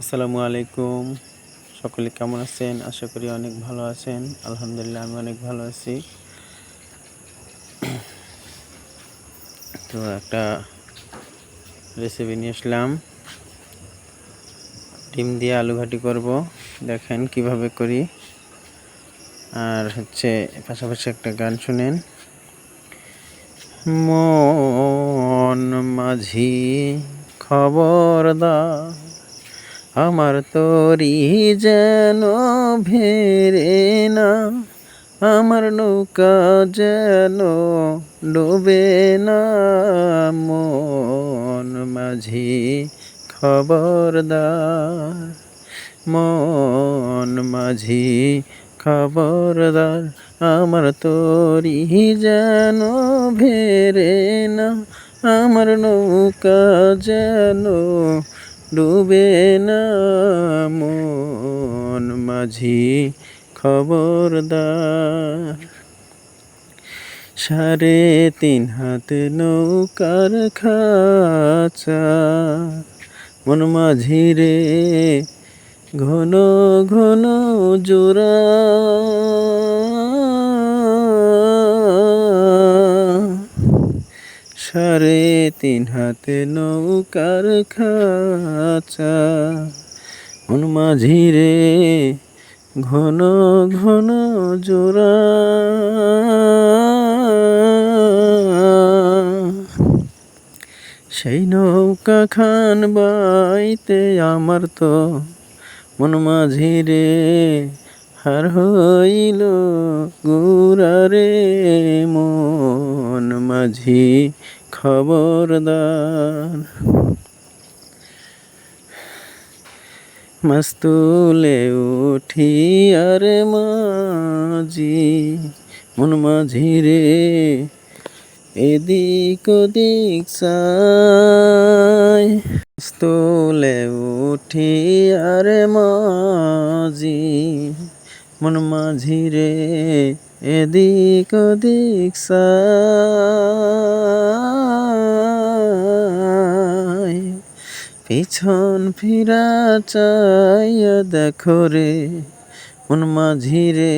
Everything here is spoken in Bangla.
আসসালামু আলাইকুম। সকলে কেমন আছেন? আশা করি অনেক ভালো আছেন। আলহামদুলিল্লাহ আমি অনেক ভালো আছি। তো একটা রেসিপি নিয়ে আসলাম। ডিম দিয়ে আলু ঘাটি করব। দেখেন কিভাবে করি। আর পাশাপাশি একটা গান শুনেন। মন মাঝি খবরদার, আমার তরি যেন ভেরে না, আমার নৌকা যেন ডুবে না। মন মাঝি খবরদার, মন মাঝি খবরদার, আমার তরি যেন ভেরে না, আমার নৌকা যেন ডুবে না। মন মাঝি খবরদার। 3.5 হাত নৌকার খাঁচা, মন মাঝি রে ঘন ঘন জোড়া। 3.5 হাত নৌকার খাঁচা, মন মাঝি রে ঘন ঘন জোড়া। সেই নৌকা খান বাইতে আমার তো মন মাঝি রে হার হইল গুরারে। মন মাঝি খবরদার, মাছ তুলে উঠি আর মাঝি, মন মাঝি রে এদিক ওদিক চাই। মাছ তুলে উঠি আর মাঝি, মন মাঝি রে এদিক ওদিক চাই। পিছন ফিরা চাইয়া দেখো রে মন মাঝি রে